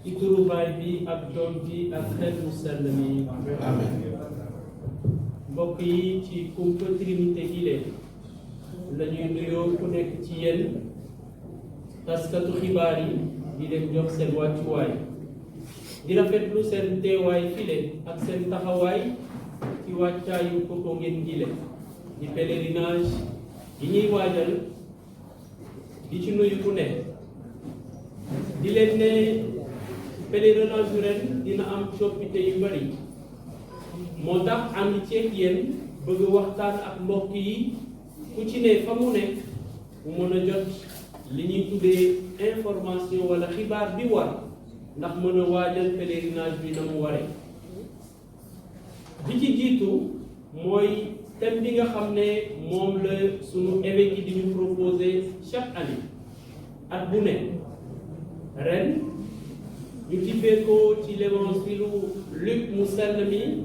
ci turu Baay bi ak Doom bi ak Xel mu sell mi. Amen. mbokk yi ci kumpa Trinité gi leen la ñuy nuyoo ku nekk ci yéen taskatu xibaar yi di leen jox seen wàccuwaay di rafetlu seen teewaay file ak seen taxawaay ci wàccaayu Popenguine gi leen di pèlerinage yi ñuy waajal di ci nuyu ku ne di leen ne pèlerinage ren dina am coppite yu bari moo tax ànd ceeg yéen bëgg waxtaan ak mbokk yi ku ci ne fa mu nekk mu mën a jot li ñuy tuddee information wala xibaar bi war ndax mën a waajal pèlerinage bi na mu waree. bi ci jiitu mooy thème bi nga xam ne moom la sunu évêque yi di ñu proposé chaque année at bu ne ren ñu tibbee ko ci l'évangile Luc mu sell mi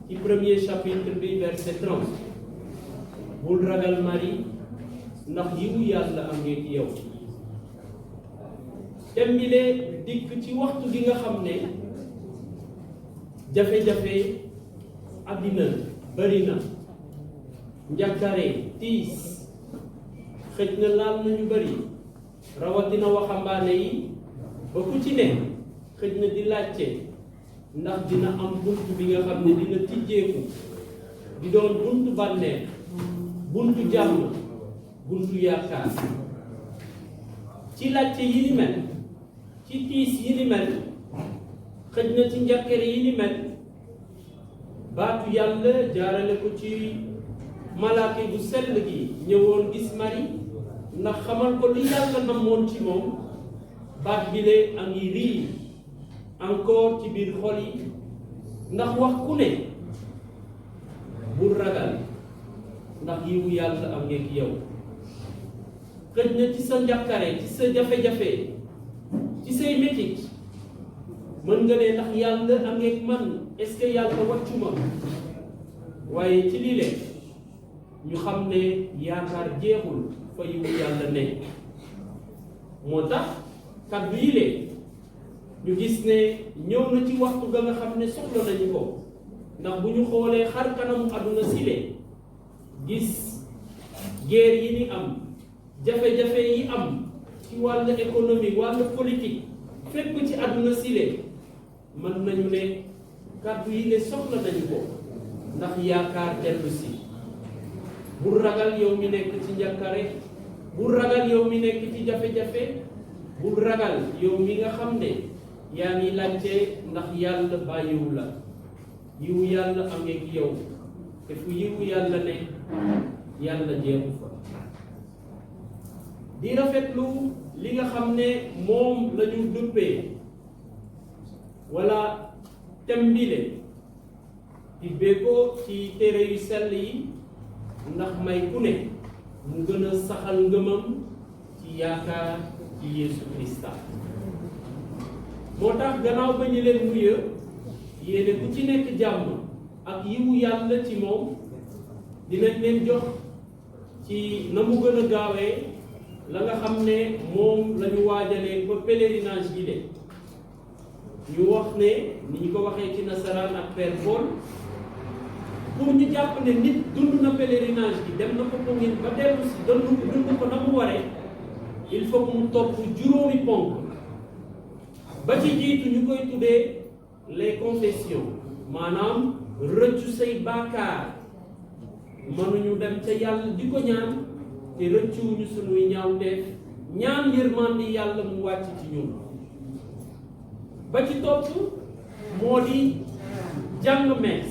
ci premier chapitre bi verset 30 bul ragal Marie ndax yiwu yàlla am ngeeg yow. thème bi lee dikk ci waxtu gi nga xam ne jafe-jafe àddina bari na njàkkare tiis xëj na laal nañu bari rawatina waxambaane yi ba ku ci ne xëj na di laajte ndax dina am bunt bi nga xam ne dina tijjeeku di doon buntu bànneex buntu jàmm buntu yaakaar. ci laajte yi ni mel ci tiis yi ni mel xëj na ci njàkkare yi ni mel baatu yàlla jaarale ko ci malaake bu sell gi ñëwoon gis Marie ndax xamal ko li yàlla namoon ci moom baat bi lee a ngi rii encore ci biir xol yi ndax wax ku ne bul ragal ndax yiwu yàlla am ngeeg yow. xëj na ci sa njàkkare ci sa jafe-jafe ci say métit mën nga ne ndax yàlla am ngeeg man est-ce que yàlla wàccu ma waaye ci lii leen ñu xam ne yaakaar jeexul fa yiwu yàlla ne moo tax kàddu yi leen ñu gis ne ñëw na ci waxtu ga nga xam ne soxla nañu ko ndax bu ñu xoolee xar kanamu àdduna sile gis guerre yi ni am jafe-jafe yi am ci wàllu économie wàllu politique fépp ci àdduna sile mën nañu ne kàddu yi ne soxla nañu ko ndax yaakaar dellu si. bul ragal yow mi nekk ci njàkkare bul ragal yow mi nekk ci jafe-jafe bul ragal yow mi nga xam ne yaa ngi laajte ndax yàlla bàyyiwu la yiwu yàlla am ngeeg yow te fu yiwu yàlla ne yàlla jeexu fa. di rafetlu li nga xam ne moom la ñu duppee wala tembile tibbee ko ci téere yu sell yi ndax may ku ne mu gën a saxal ngëmam ci yaakaar ci Yeesu Krista. moo tax gannaaw ba ñu leen nuyu yéene ku ci nekk jàmm ak yiwu yàlla ci moom dinañ leen jox ci na mu gën a gaawee la nga xam ne moom la ñu waajalee ba pèlerinage gi de ñu wax ne ni ñu ko waxee ci nasaraan ak Père Paul pour ñu jàpp ne nit dund na pèlerinage gi dem na Popenguine ba dellu si dund ko na mu waree il faut mu topp juróomi ponk ba ci jiitu ñu koy tuddee les confessions maanaam rëccu say bàkkaar mënuñu dem ca yàlla di ko ñaan te rëccuwuñu sunuy ñaawteef ñaan yërmande yàlla mu wàcc ci ñun. ba ci topp moo di jàng mees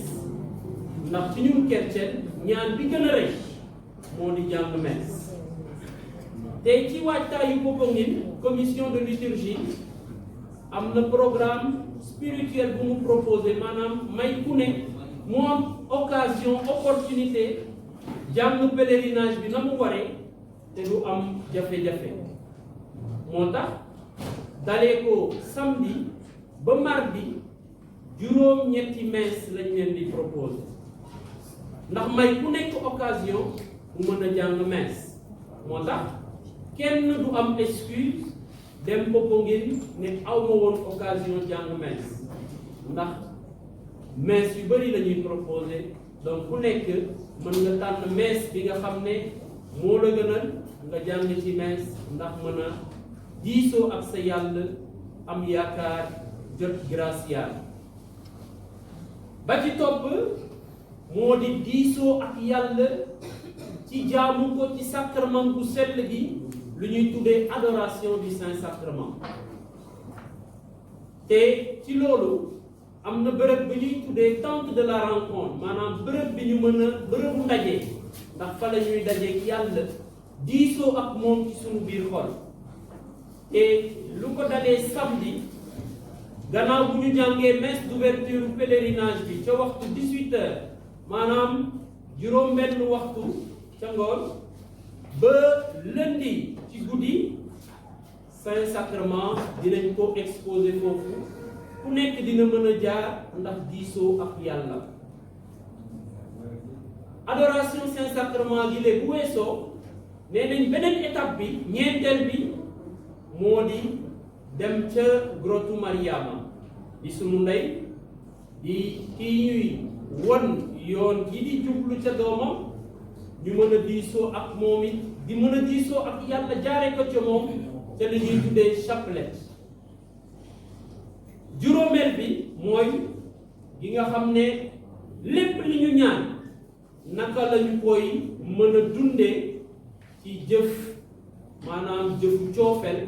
ndax ci ñun chrétien ñaan bi gën a rëy moo di jàng mees te ci waajtaayu Popenguine commission de liturgie am na programme spirituel bu mu proposé maanaam may ku ne mu am occasion opportunité jàng pèlerinage bi na mu waree te du am jafe-jafe. moo tax dalee ko samedi ba mardi juróom-ñetti messe lañ leen di proposé ndax may ku nekk occasion mu mën a jàng messe. moo tax kenn du am excuse dem Popenguine ne aw ma woon occasion jàng messe ndax messe yu bëri la ñuy proposé donc ku nekk mën nga tànn messe bi nga xam ne moo la gënal nga jàng ci messe ndax mën a diisoo ak sa yàlla am yaakaar jot grâce yàlla ba ci topp moo di diisoo ak yàlla ci jaamu ko ci sacrement bu sell gi lu ñuy tuddee adoration du Saint Sacrement te ci loolu am na bërëb bi ñuy tuddee temple de la rencontre maanaam bërëb bi ñu mën a bërëbu ndaje ndax fa la ñuy dajeek yàlla diisoo ak moom ci sunu biir xol te lu ko dalee samedi gannaaw bu ñu jàngee messe d'ouverture pèlerinage bi ca waxtu 18 heures maanaam juróom-benn waxtu ca ngoon ba lundi ci guddi Saint Sacrement dinañ ko exposé foofu ku nekk dina mën a jaar ndax diisoo ak yàlla adoration Saint Sacrement gi léegi bu weesoo nee nañ beneen étape bi ñeenteel bi moo di dem ca grotu Mariama di sunu ndey di kii ñuy won yoon gi di jublu ca doomam ñu mën a diisoo ak moom it di mën a diisoo ak yàlla jaare ko ca moom ca li ñuy tuddee chapelet juróomeel bi mooy gi nga xam ne lépp li ñu ñaan naka lañu koy mën a dundee ci jëf maanaam jëfu coofel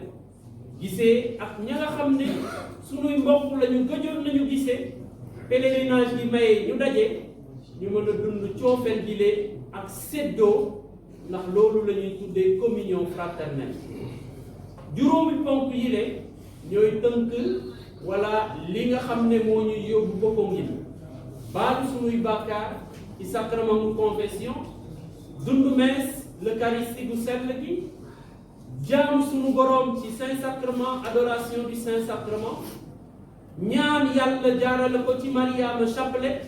gisee ak ña nga xam ne sunuy mbokk lañu gëjoon nañu gisee pèlerinage gi maye ñu daje ñu mën a dund coofel gi lee ak séddoo ndax loolu la ñuy tuddee communion fraternelle juróomi ponk yi le ñooy tënk wala li nga xam ne moo ñuy yóbbu Popenguine baalu sunuy bàkkaar ci sacrement bu confession dund messe l'eucharistie bu sell gi jaam sunu boroom ci Saint Sacrement adoration du Saint Sacrement ñaan yàlla jaarale ko ci Mariama chapelet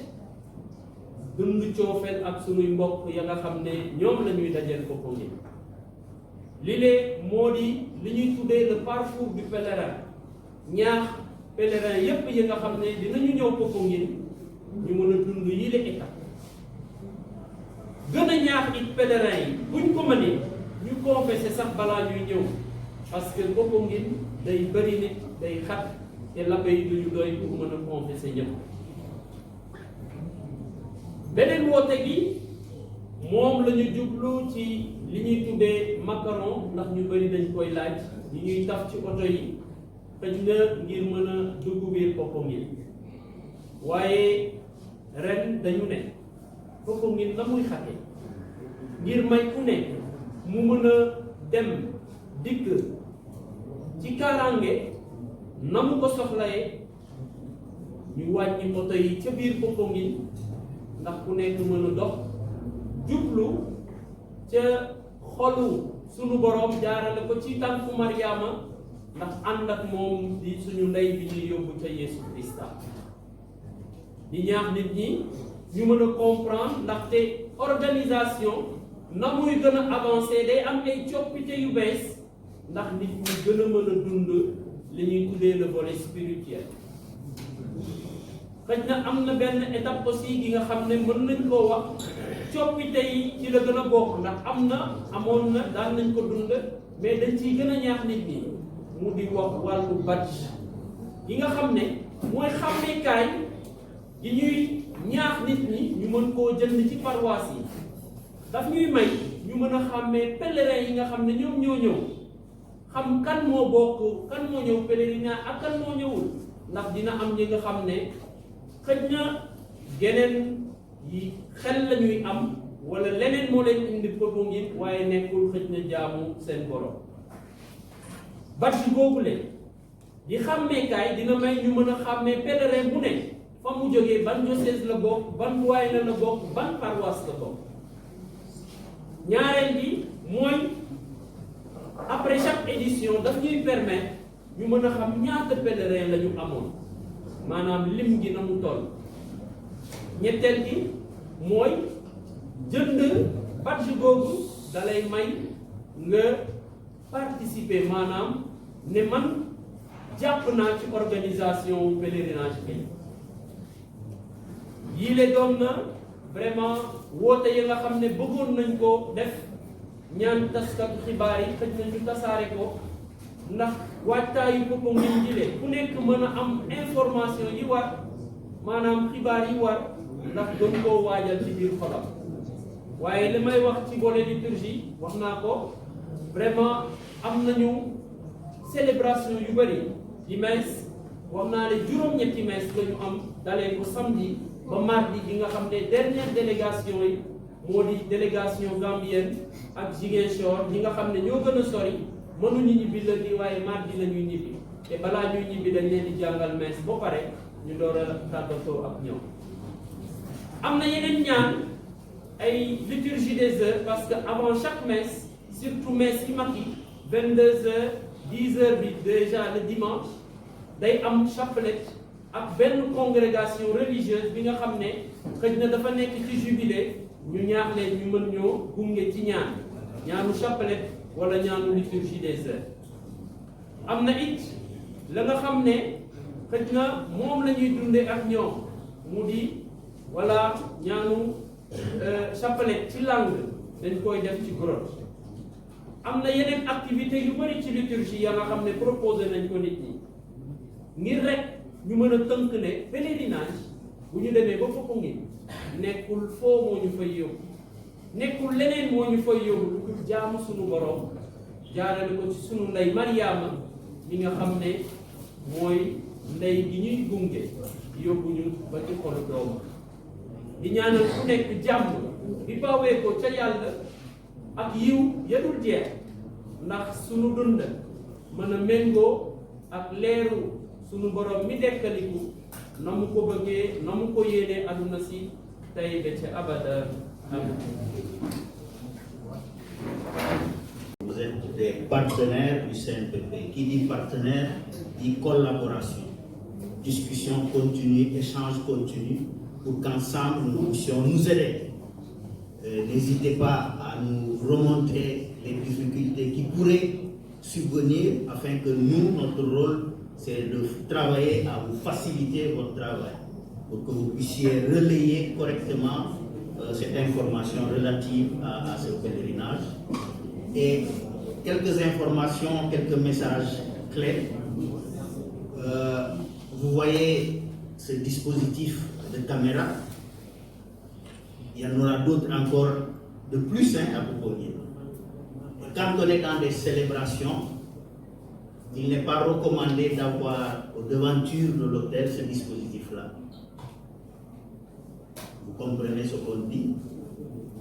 dund coofeel ak sunuy mbokk ya nga xam ne ñoom la ñuy dajeel Popenguine li lee moo di li ñuy tuddee le parcours du pèlerin ñaax pèlerin yépp yi nga xam ne dinañu ñëw Popenguine ñu mën a dund yi la étape gën a ñaax it pèlerin yi buñ ko mënee ñu confessé sax balaa ñuy ñëw parce que Popenguine day bëri nit day xat te l'abbé yi duñu doy pour mën a confessé ñëpp beneen woote gi moom la ñu jublu ci li ñuy tuddee macaron ndax ñu bëri dañ koy laaj ñi ñuy taf ci oto yi xëj na ngir mën a dugg biir Popenguine waaye ren dañu ne Popenguine la muy xate ngir may ku nekk mu mën a dem dikk ci kaaraange na mu ko soxlayee ñu wàññi oto yi ca biir Popenguine ndax ku nekk mën a dox jublu ca xolu sunu boroom jaarale ko ci tànku Mariama ndax ànd ak moom di suñu ndey bi ñuy yóbbu ca Yeesu Krista di ñaax nit ñi ñu mën a comprendre ndaxte organisation na muy gën a avancé day am ay coppite yu bees ndax nit ñi gën a mën a dund li ñuy tuddee le volet spirituel xëj na am na benn étape aussi gi nga xam ne mën nañ koo wax coppite yi ci la gën a bokk ndax amoon na daan nañ ko dund mais dañ ciy gën a ñaax nit ñi mu di wax wàllu badge yi nga xam ne mooy xàmmeekaay yi ñuy ñaax nit ñi ñu mën koo jënd ci paroisse yi daf ñuy may ñu mën a xàmmee pèlerin yi nga xam ne ñoom ñoo ñëw xam kan moo bokk kan moo ñëw pèlerinage ak kan moo ñëwul ndax dina am ñi nga xam ne xëj na geneen yi xel la ñuy am wala leneen moo leen indi Popenguine waaye nekkul xëj na jaamu seen borom badge boobu leen di xàmmeekaay dina may ñu mën a xàmmee pèlerin bu ne fa mu jógee ban diocèse la bokk ban doyen la bokk ban paroisse la bokk ñaareel bi mooy après chaque édition daf ñuy permettre ñu mën a xam ñaata pèlerin la ñu amoon maanaam lim gi na mu toll ñetteel gi mooy jënd badge googu dalay may nga participer maanaam ne man jàpp naa ci organisation pèlerinage bi yile doon na vraiment woote yi nga xam ne bëggoon nañ ko def ñaan taskatu xibaar yi xëj nañu tasaare ko ndax waajtaayu Popenguine jile ku nekk mën a am information yi war maanaam xibaar yi war ndax doon koo waajal ci biir xolam waaye li may wax ci volet liturgie wax naa ko vraiment am nañu célébration yu bëri di messe wax naa ne juróom-ñetti messe la ñu am dalee ko samedi ba mardi bi nga xam ne dernière délégation yi moo di délégation gambienne ak Ziguinchor ñi nga xam ne ñoo gën a sori mënuñu ñibbi lundi waaye mardi la ñuy ñibbi te balaa ñuy ñibbi dañ leen di jàngal messe ba pare ñu door a tàggatoo ak ñoom. am na yeneen ñaan ay liturgie des heures parce que avant chaque messe surtout messe yi mag yi 22h 10h bi déjà le dimanche day am chapelet ak benn congrégation religieuse bi nga xam ne xëj na dafa nekk ci jubilé ñu ñaax leen ñu mën ñoo gunge ci ñaanu chapelet wala ñaanu liturgie des heures. am na it la nga xam ne xëj na moom la ñuy dundee ak ñoom mu di wala ñaanu chapelet ci langue dañ koy def ci grotte. am na yeneen activité yu bari ci liturgie ya nga xam ne proposé nañ ko nit ñi ngir rek ñu mën a tënk ne pèlerinage bu ñu demee ba Popenguine nekkul foo moo ñu fay yóbbu nekkul leneen moo ñu fay yóbbu lu dul jaamu sunu borom jaarale ko ci sunu ndey Mariama mi nga xam ne mooy ndey gi ñuy gunge yóbbu ñu ba ci xolu doomam di ñaanal ku nekk jàmm bi bawee ko ca yàlla ak yiw yadul jeex ndax sunu dund mën a méngoo ak leeru sunu borom mi dekkaliku na mu ko bëggee na mu ko yéenee aduna si tey ba ca abada amin. Vous êtes des partenaires du CNPP. Qui dit partenaire dit collaboration, discussion continue, échange continu pour qu'ensemble nous puissions nous aider. N'hésitez pas à nous remontrer les difficultés qui pourraient subvenir afin que nous, notre rôle, c'est de travailler à vous faciliter votre travail pour que vous puissiez relayer correctement cette information relative à ce pèlerinage. Et quelques informations, quelques messages clés. Vous voyez ce dispositif de caméra. Il y en aura d'autres encore de plus à Popenguine. Et quand on est dans des célébrations, il n'est pas recommandé d'avoir aux devantures de l'hôtel ce dispositif-là. Vous comprenez ce qu'on dit?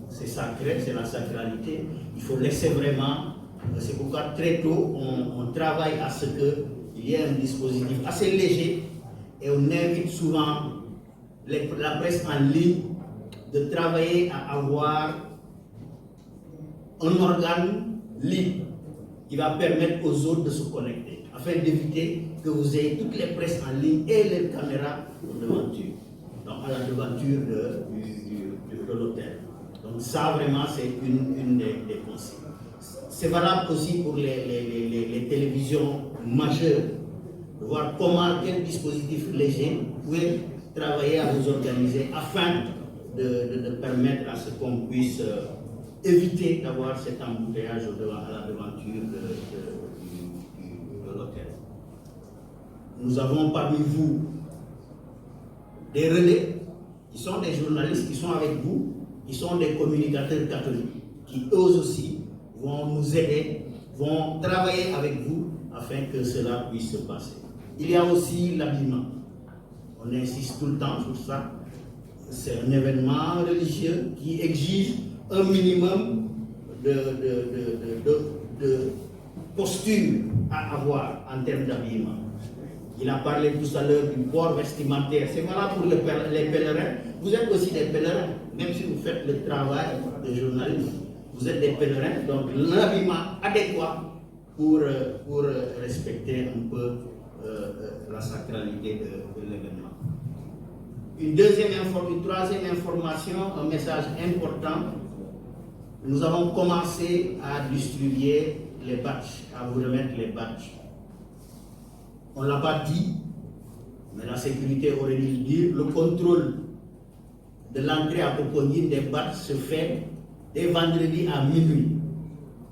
C'est sacré, c'est la sacralité. Il faut laisser vraiment. C'est pourquoi très tôt, on travaille à ce qu'il y ait un dispositif assez léger et on invite souvent la presse en ligne de travailler à avoir un organe libre qui va permettre aux autres de se connecter, afin d'éviter que vous ayez toutes les presses en ligne et les caméras aux devantures, donc à la devanture de l'hôtel. Donc ça vraiment c'est une des consignes. C'est valable aussi pour les télévisions majeures, de voir comment, quel dispositif léger vous pouvez travailler à vous organiser afin de permettre à ce qu'on puisse éviter d'avoir cet embouteillage à la devanture de l'hôtel. Nous avons parmi vous des relais qui sont des journalistes qui sont avec vous, qui sont des communicateurs catholiques, qui eux aussi vont nous aider, vont travailler avec vous afin que cela puisse se passer. Il y a aussi l'habillement. On insiste tout le temps sur ça. C'est un événement religieux qui exige un minimum de posture à avoir en termes d'habillement. Il a parlé tout à l'heure du port vestimentaire. C'est valable pour les pèlerins. Vous êtes aussi des pèlerins, même si vous faites le travail de journaliste. Vous êtes des pèlerins, donc l'habillement adéquat pour respecter un peu la sacralité de l'événement. Une troisième information, un message important. Nous avons commencé à distribuer les badges, à vous remettre les badges. on ne l'a pas dit, mais la sécurité aurait dû le dire, le contrôle de l'entrée à Popenguine des badges se fait dès vendredi à minuit.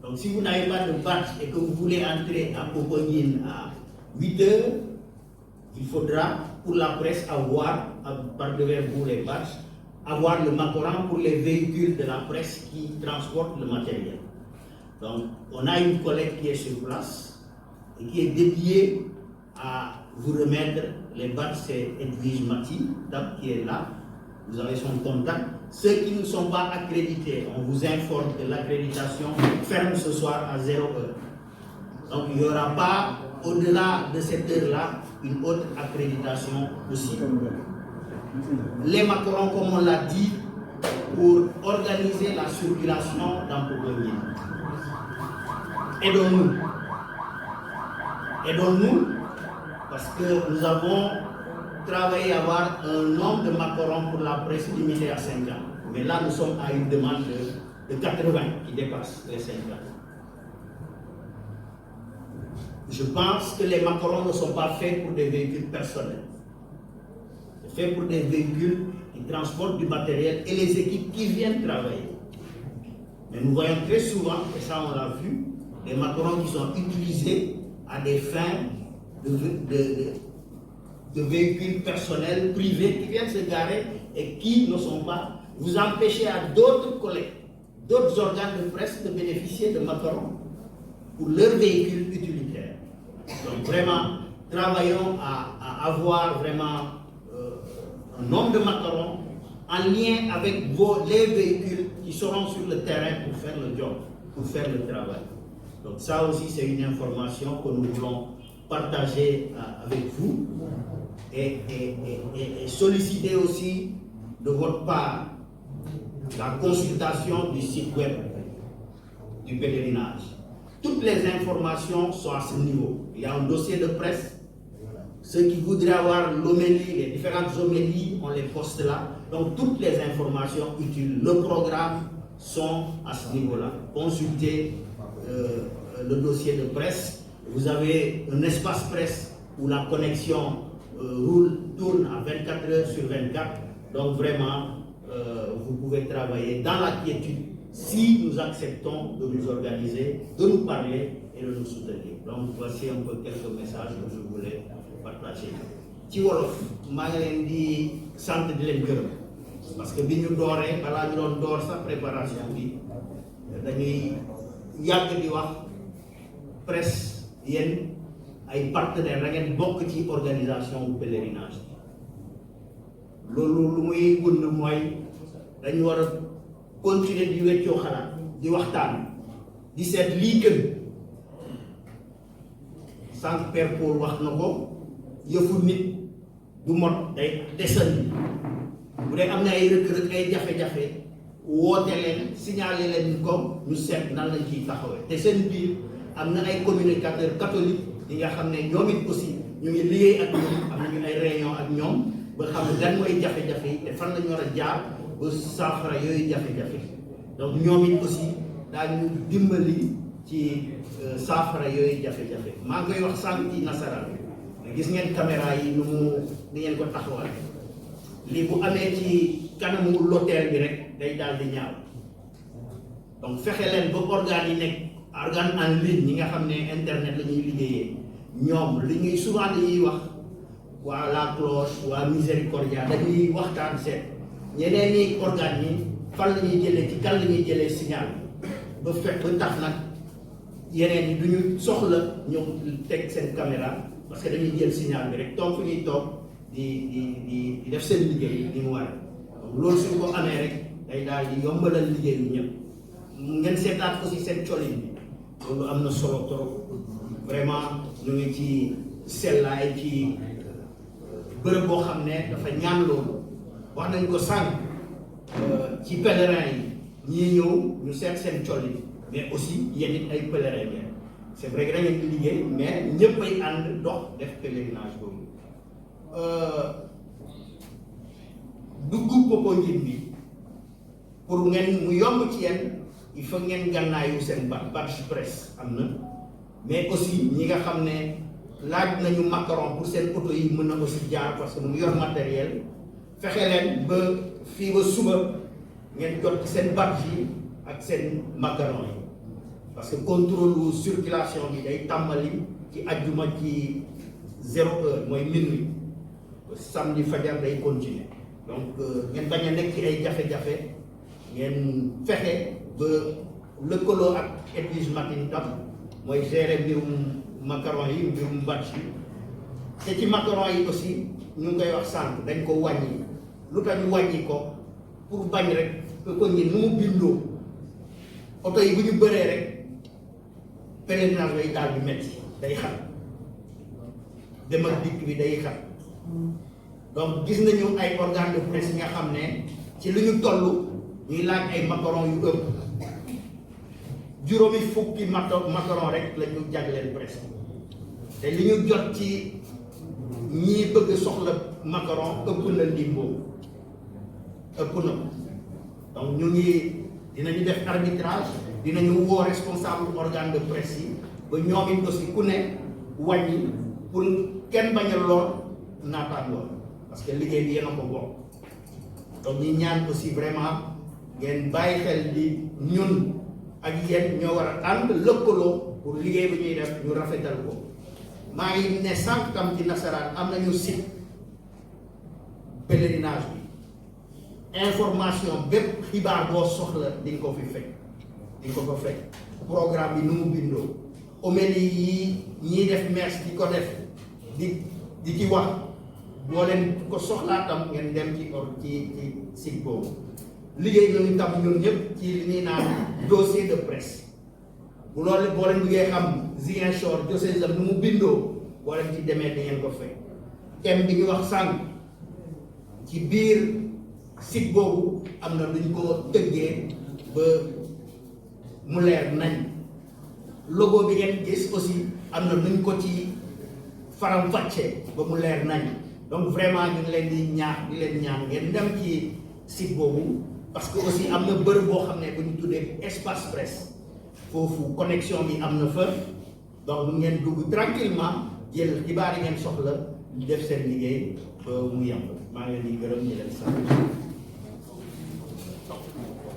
Donc si vous n'avez pas de badge et que vous voulez entrer à Popenguine à 8 heures, il faudra pour la presse avoir, par devers vous les badges, avoir le macoran pour les véhicules de la presse qui transportent le matériel. Donc on a une collègue qui est sur place et qui est dédiée à vous remettre les badges. C'est Edwige Mati qui est là. Vous avez son contact. Ceux qui ne sont pas accrédités, on vous informe que l'accréditation ferme ce soir à 0 heure. Donc il n'y aura pas, au-delà de cette heure-là, une autre accréditation possible. Les macarons, comme on l'a dit, pour organiser la circulation dans Popenguine. Aidons-nous. Aidons-nous, parce que nous avons travaillé à avoir un nombre de macarons pour la presse limité à 5 ans. Mais là, nous sommes à une demande de 80 qui dépasse les 5 ans. Je pense que les macarons ne sont pas faits pour des véhicules personnels. C'est fait pour des véhicules qui transportent du matériel et les équipes qui viennent travailler. Mais nous voyons très souvent, et ça on l'a vu, des macarons qui sont utilisés à des fins de véhicules personnels, privés, qui viennent se garer et qui ne sont pas. Vous empêchez à d'autres collègues, d'autres organes de presse de bénéficier de macarons pour leurs véhicules utilitaires. Donc vraiment, travaillons à avoir vraiment un nombre de macarons en lien avec les véhicules qui seront sur le terrain pour faire le job, pour faire le travail. Donc ça aussi, c'est une information que nous voulons partager avec vous et solliciter aussi de votre part la consultation du site web du pèlerinage. Toutes les informations sont à ce niveau. Il y a un dossier de presse. Ceux qui voudraient avoir l'homélie, les différentes homélies, on les poste là. Donc toutes les informations utiles, le programme sont à ce niveau-là. Consultez le dossier de presse. Vous avez un espace presse où la connexion tourne à 24 heures sur 24. Donc vraiment, vous pouvez travailler dans la quiétude si nous acceptons de nous organiser, de nous parler et de nous soutenir. Donc voici un peu quelques messages que je voulais partager. Ci wolof maa ngi leen di sant di leen gërëm parce que bi ñu dooree balaa ñu doon door sa préparation bi dañuy yàgg di wax presse yéen ay partenaires da ngeen bokk ci organisation bu pèlerinage bi loolu lu muy wund mooy dañu war a continuer di weccoo xalaat di waxtaan di seet lii gën sànq Père Paul wax na ko yëfu nit du mot day desandi bu dee am na ay rëkk-rëkk ay jafe-jafe woote leen signaler leen comme ñu seet nan lañ ciy taxawee te seen biir am na ay communicateurs catholiques yi nga xam ne ñoom it aussi ñu ngi liggéey ak ñoom am nañu ay réunion ak ñoom ba xam ne lan mooy jafe-jafe yi te fan lañu war a jaar ba saafara yooyu jafe-jafe donc ñoom it aussi daañu dimbali ci saafara yooyu jafe-jafe maa ngi koy wax sànq ci nasaraan gis ngeen caméra yi nu mu ni ngeen ko taxawal lii bu amee ci kanamu l'hôtel bi rek day daal di ñaaw donc fexe leen ba organes yi nekk organe en ligne ñi nga xam ne internet la ñuy liggéeyee ñoom li ñuy souvent dañuy wax waa La Cloche waa Miséricordia dañuy waxtaan seet ñeneen ñi organes yi fan la ñuy jëlee ci kan la ñuy jëlee signal ba fekk ba tax nag yeneen yi du ñu soxla ñëw teg seen caméra parce que dañuy jël signal bi rek toog fi ñuy toog di def seen liggéey ni mu war donc loolu suñu ko amee rek day daal di yombalal liggéeyu ñëpp ngeen seetaat aussi seen colin bi loolu am na solo trop vraiment ñu ngi ci sellaay ci bërëb boo xam ne dafa ñaan loolu wax nañ ko sànq ci pèlerin yi ñii ñëw ñu seet seen colin mais aussi yéen it ay pèlerin ngeen c'est vrai que da ngeen di liggéey mais ñëpp ay ànd dox def pèlerinage boobu dugg Popenguine bi pour ngeen mu yomb ci yéen il faut ngeen gànnaayu seen badge presse am na mais aussi ñi nga xam ne laaj nañu macaron pour seen auto yi mën na aussi jaar parce que mu yor matériel fexe leen ba fii ba suba ngeen jot ci seen badge yi ak seen macaron yi parce que contrôle wu circulation bi day tàmbali ci ajjuma ci 0 heure mooy minuit samedi fajar day continuer donc ngeen bañ a nekk ci ay jafe-jafe ngeen fexe ba lëkkaloo ak Edwige Martin tam mooy gérer mbirum macaron yi mbirum badge yi te ci macaron yi aussi ñu ngi koy wax sànq dañ ko wàññi lu tax ñu wàññi ko pour bañ rek ko ñi nu mu bindoo oto yi bu ñu bëree rek pèlerinage bay daal bi metti day xam dem ak dikk bi day xam donc gis nañu ay organe de presse yi nga xam ne ci lu ñu toll ñuy laaj ay macaron yu ëpp juróomi fukki macaron rek la ñu jagleel presse te li ñu jot ci ñii bëgg soxla macaron ëpp na lim boobu ëpp na donc ñu ngi dinañu def arbitrage dinañu woo responsable organe de presse yi ba ñoom it aussi ku ne wàññi pour kenn bañ a lor naataangoon parce que liggéey bi yéen a ko bokk donc ñi ñaan aussi vraiment ngeen bàyyi xel di ñun ak yéen ñoo war a ànd lëkkaloo pour liggéey bi ñuy def ñu rafetal ko maa ngi ne sànq tam ci nasaraan am nañu site pèlerinage bi information bépp xibaar boo soxla di nga ko fi fekk di nga ko fa fekk programme bi nu mu bindoo homélie yi ñiy def messe di ko def di ci wax boo leen ko soxlaa tam ngeen dem ci site boobu liggéey nañu tam ñun ñëpp ci li ñuy naan dossier de presse bu loolu boo leen bëggee xam Ziguinchor diocèse am nu mu bindoo boo leen ci demee di ngeen ko fekk thème bi ñu wax sànq ci biir site boobu am na luñ ko tëggee ba mu leer nañ logo bi ngeen gis aussi am na luñ ko ci faram-fàccee ba mu leer nañ donc vraiment ñu ngi leen di ñaax di leen ñaan ngeen dem ci site boobu parce que aussi am na bërëb boo xam ne bu ñu tuddee espace presse foofu connexion bi am na fa donc ngeen dugg tranquillement jël xibaar yi ngeen soxla ñu def seen liggéey ba mu yem maa ngi leen di gërëm ñu leen sant